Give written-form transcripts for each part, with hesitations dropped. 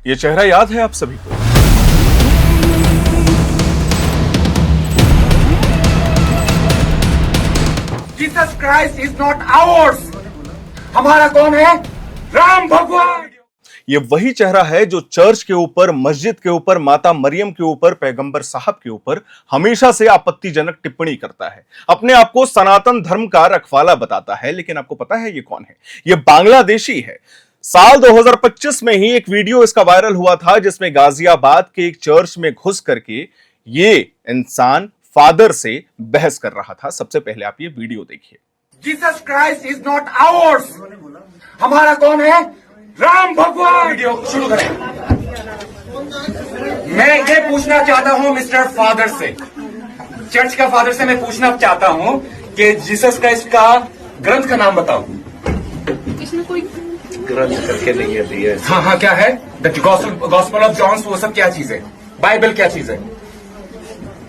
ये चेहरा याद है आप सभी को। Jesus Christ is not ours. हमारा कौन है? राम भगवान। ये वही चेहरा है जो चर्च के ऊपर, मस्जिद के ऊपर, माता मरियम के ऊपर, पैगंबर साहब के ऊपर हमेशा से आपत्तिजनक टिप्पणी करता है। अपने आप को सनातन धर्म का रखवाला बताता है। लेकिन आपको पता है ये कौन है? ये बांग्लादेशी है। साल 2025 में ही एक वीडियो इसका वायरल हुआ था जिसमें गाजियाबाद के एक चर्च में घुस करके ये इंसान फादर से बहस कर रहा था। सबसे पहले आप ये वीडियो देखिए। Jesus Christ is not ours. हमारा कौन है? राम भगवान। वीडियो शुरू करें। मैं ये पूछना चाहता हूं मिस्टर फादर से, चर्च का फादर से मैं पूछना चाहता हूं कि जीसस क्राइस्ट का ग्रंथ का नाम बताओ। इसमें कोई ग्रंथ करके नहीं है दिया। हाँ, क्या है? द गॉस्पेल ऑफ जॉन्स, वो सब क्या चीज है? बाइबल क्या चीज है?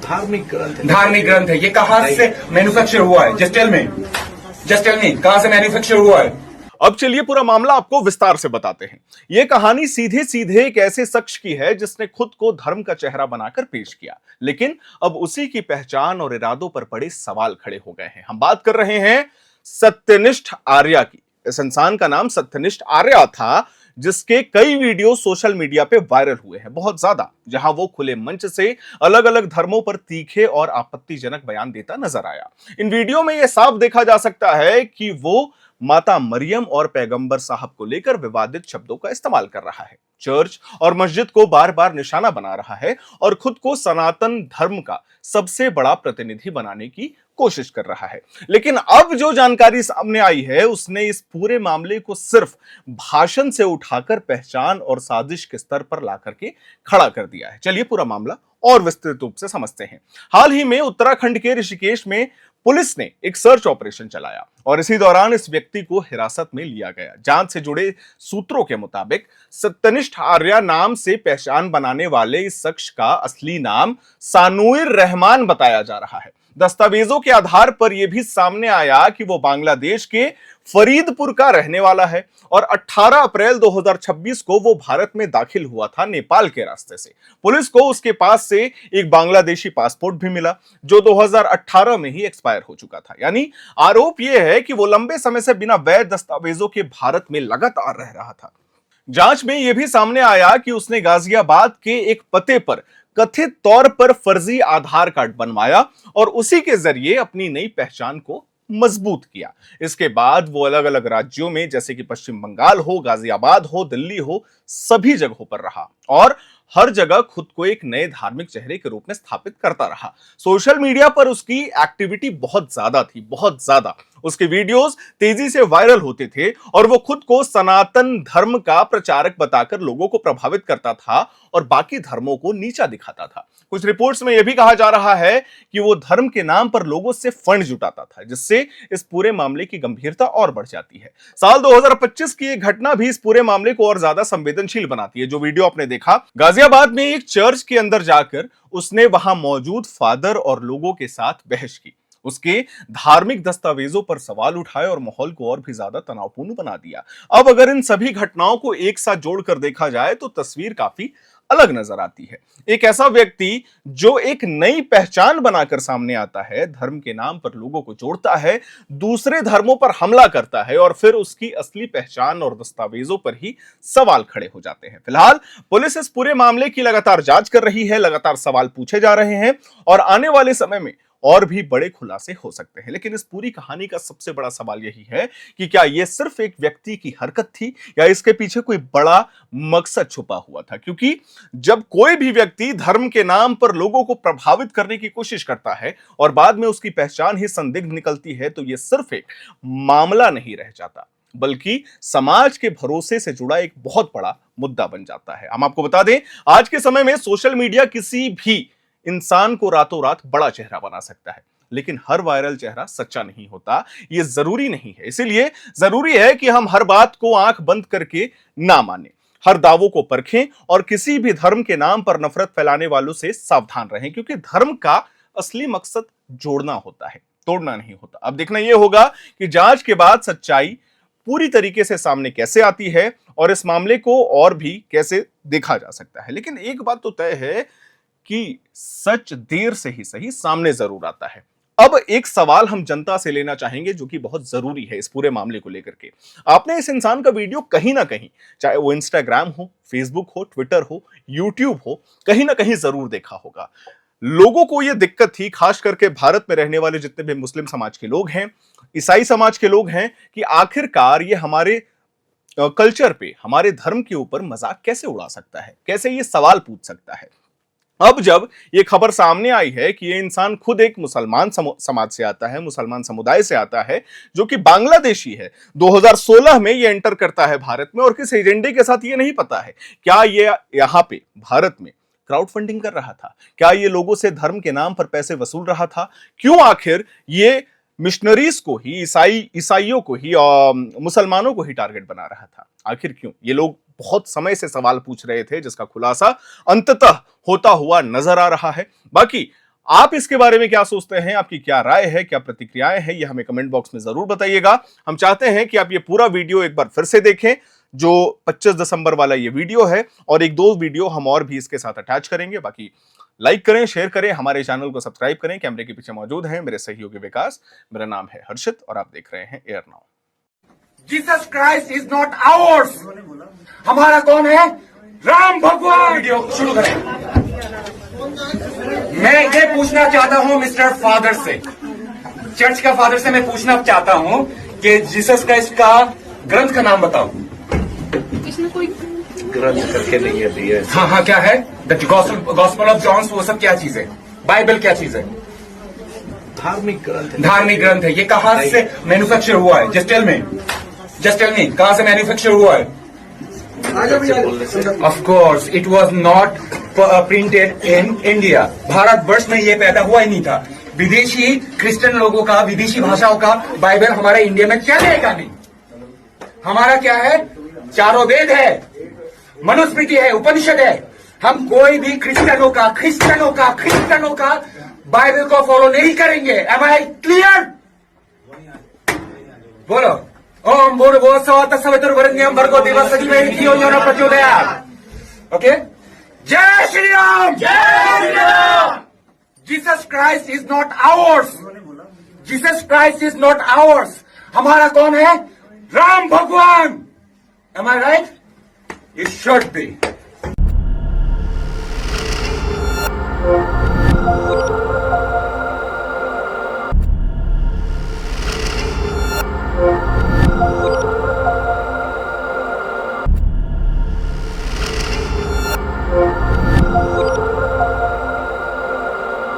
धार्मिक ग्रंथ। धार्मिक ग्रंथ है। ये कहां से मैन्युफैक्चर हुआ है? जस्ट टेल मी, कहां से मैन्युफैक्चर हुआ है? अब चलिए पूरा मामला आपको विस्तार से बताते हैं। यह कहानी सीधे सीधे एक ऐसे शख्स की है जिसने खुद को धर्म का चेहरा बनाकर पेश किया, लेकिन अब उसी की पहचान और इरादों पर बड़े सवाल खड़े हो गए हैं। हम बात कर रहे हैं सत्यनिष्ठ आर्या की। इस इंसान का नाम सत्यनिष्ठ आर्या था, जिसके कई वीडियो सोशल मीडिया पे वायरल हुए हैं, बहुत ज्यादा, जहां वो खुले मंच से अलग अलग धर्मों पर तीखे और आपत्तिजनक बयान देता नजर आया। इन वीडियो में यह साफ देखा जा सकता है कि वो माता मरियम और पैगंबर साहब को लेकर विवादित शब्दों का इस्तेमाल कर रहा है, चर्च और मस्जिद को बार बार निशाना बना रहा है और खुद को सनातन धर्म का सबसे बड़ा प्रतिनिधि बनाने की कोशिश कर रहा है। लेकिन अब जो जानकारी सामने आई है उसने इस पूरे मामले को सिर्फ भाषण से उठाकर पहचान और साजिश के स्तर पर ला करके खड़ा कर दिया है। चलिए पूरा मामला और विस्तृत रूप से समझते हैं। हाल ही में उत्तराखंड के ऋषिकेश में पुलिस ने एक सर्च ऑपरेशन चलाया और इसी दौरान इस व्यक्ति को हिरासत में लिया गया। जांच से जुड़े सूत्रों के मुताबिक सत्यनिष्ठ आर्या नाम से पहचान बनाने वाले इस शख्स का असली नाम सानुइर रहमान बताया जा रहा है। दस्तावेजों के आधार पर यह भी सामने आया कि वो बांग्लादेश के फरीदपुर का रहने वाला है और 18 अप्रैल 2026 को वो भारत में दाखिल हुआ था नेपाल के रास्ते से। पुलिस को उसके पास से एक बांग्लादेशी पासपोर्ट भी मिला जो 2018 में ही एक्सपायर हो चुका था। यानी आरोप यह है कि वो लंबे समय से बिना वैध दस्तावेजों के भारत में लगातार रह रहा था। जांच में यह भी सामने आया कि उसने गाजियाबाद के एक पते पर कथित तौर पर फर्जी आधार कार्ड बनवाया और उसी के जरिए अपनी नई पहचान को मजबूत किया। इसके बाद वो अलग अलग राज्यों में, जैसे कि पश्चिम बंगाल हो, गाजियाबाद हो, दिल्ली हो, सभी जगहों पर रहा और हर जगह खुद को एक नए धार्मिक चेहरे के रूप में स्थापित करता रहा। सोशल मीडिया पर उसकी एक्टिविटी बहुत ज्यादा थी, बहुत ज्यादा। उसके वीडियोस तेजी से वायरल होते थे और वो खुद को सनातन धर्म का प्रचारक बताकर लोगों को प्रभावित करता था और बाकी धर्मों को नीचा दिखाता था। कुछ रिपोर्ट्स में यह भी कहा जा रहा है कि वो धर्म के नाम पर लोगों से फंड जुटाता था, जिससे इस पूरे मामले की गंभीरता और बढ़ जाती है। साल 2025 की एक घटना भी इस पूरे मामले को और ज्यादा संवेदनशील बनाती है। जो वीडियो आपने देखा, गाजियाबाद में एक चर्च के अंदर जाकर उसने वहां मौजूद फादर और लोगों के साथ बहस की, उसके धार्मिक दस्तावेजों पर सवाल उठाए और माहौल को और भी ज्यादा तनावपूर्ण बना दिया। अब अगर इन सभी घटनाओं को एक साथ जोड़कर देखा जाए तो तस्वीर काफी अलग नजर आती है। एक ऐसा व्यक्ति जो एक नई पहचान बनाकर सामने आता है, धर्म के नाम पर लोगों को जोड़ता है, दूसरे धर्मों पर हमला करता है और फिर उसकी असली पहचान और दस्तावेजों पर ही सवाल खड़े हो जाते हैं। फिलहाल पुलिस इस पूरे मामले की लगातार जांच कर रही है, लगातार सवाल पूछे जा रहे हैं और आने वाले समय में और भी बड़े खुलासे हो सकते हैं। लेकिन इस पूरी कहानी का सबसे बड़ा सवाल यही है कि क्या यह सिर्फ एक व्यक्ति की हरकत थी या इसके पीछे कोई बड़ा मकसद छुपा हुआ था? क्योंकि जब कोई भी व्यक्ति धर्म के नाम पर लोगों को प्रभावित करने की कोशिश करता है और बाद में उसकी पहचान ही संदिग्ध निकलती है, तो यह सिर्फ एक मामला नहीं रह जाता, बल्कि समाज के भरोसे से जुड़ा एक बहुत बड़ा मुद्दा बन जाता है। हम आपको बता दें, आज के समय में सोशल मीडिया किसी भी इंसान को रातों रात बड़ा चेहरा बना सकता है, लेकिन हर वायरल चेहरा सच्चा नहीं होता, यह जरूरी नहीं है। इसीलिए जरूरी है कि हम हर बात को आंख बंद करके ना माने, हर दावों को परखें और किसी भी धर्म के नाम पर नफरत फैलाने वालों से सावधान रहें, क्योंकि धर्म का असली मकसद जोड़ना होता है, तोड़ना नहीं होता। अब देखना यह होगा कि जांच के बाद सच्चाई पूरी तरीके से सामने कैसे आती है और इस मामले को और भी कैसे देखा जा सकता है। लेकिन एक बात तो तय है कि सच देर से ही सही सामने जरूर आता है। अब एक सवाल हम जनता से लेना चाहेंगे जो कि बहुत जरूरी है इस पूरे मामले को लेकर के। आपने इस इंसान का वीडियो कहीं ना कहीं, चाहे वो इंस्टाग्राम हो, फेसबुक हो, ट्विटर हो, यूट्यूब हो, कहीं ना कहीं जरूर देखा होगा। लोगों को यह दिक्कत थी, खास करके भारत में रहने वाले जितने भी मुस्लिम समाज के लोग हैं, ईसाई समाज के लोग हैं, कि आखिरकार ये हमारे कल्चर पे, हमारे धर्म के ऊपर मजाक कैसे उड़ा सकता है, कैसे ये सवाल पूछ सकता है। अब जब ये खबर सामने आई है कि ये इंसान खुद एक मुसलमान समाज से आता है, मुसलमान समुदाय से आता है, जो कि बांग्लादेशी है, 2016 में ये एंटर करता है भारत में, और किस एजेंडे के साथ ये नहीं पता है। क्या ये यहां पे भारत में क्राउड फंडिंग कर रहा था? क्या ये लोगों से धर्म के नाम पर पैसे वसूल रहा था? क्यों आखिर ये मिशनरीज को ही, ईसाइयों को ही और मुसलमानों को ही टारगेट बना रहा था? आखिर क्यों? ये लोग बहुत समय से सवाल पूछ रहे थे, जिसका खुलासा अंततः होता हुआ नजर आ रहा है। बाकी आप इसके बारे में क्या सोचते हैं, आपकी क्या राय है, क्या प्रतिक्रियाएं हैं, ये हमें कमेंट बॉक्स में जरूर बताइएगा। हम चाहते हैं कि आप ये पूरा वीडियो एक बार फिर से देखें, जो 25 दिसंबर वाला ये वीडियो है, और एक दो वीडियो हम और भी इसके साथ अटैच करेंगे। बाकी लाइक करें, शेयर करें, हमारे चैनल को सब्सक्राइब करें। कैमरे के पीछे मौजूद हैं मेरे सहयोगी विकास, मेरा नाम है हर्षित और आप देख रहे हैं air now. Jesus Christ is not ours. हमारा कौन है? राम भगवान। वीडियो शुरू करें। मैं ये पूछना चाहता हूं मिस्टर फादर से, चर्च का फादर से मैं पूछना चाहता हूं कि जीसस क्राइस्ट का ग्रंथ का नाम बताओ। इसमें कोई ग्रंथ करके नहीं है दिया। हाँ हाँ, क्या है? द गॉस्पेल ऑफ जॉन्स, वो सब क्या चीज है? बाइबल क्या चीज है? धार्मिक ग्रंथ है। धार्मिक ग्रंथ है। ये कहां से मैन्युफैक्चर हुआ है? जस्ट टेल मी, कहां से मैन्युफैक्चर हुआ है? Of course it was not printed in India. Bharatvarsh में ये पैदा हुआ ही नहीं था। विदेशी क्रिश्चियन लोगों का, विदेशी भाषाओं का बाइबल हमारे इंडिया में चलेगा नहीं। हमारा क्या है? चारों वेद है, मनुस्मृति है, उपनिषद है। हम कोई भी क्रिश्चियनों का बाइबल को फॉलो नहीं करेंगे। Am I clear? बोलो। ओम भूर्भुवस्सुः तत्सवितुर्वरेण्यं भर्गो देवस्य धीमहि धियो यो नः प्रचोदयात्। ओके, जय श्री राम। जय Shri Ram. Jesus Christ is not ours. Jesus Christ is not ours. हमारा कौन है? राम भगवान। Am I right? It should B.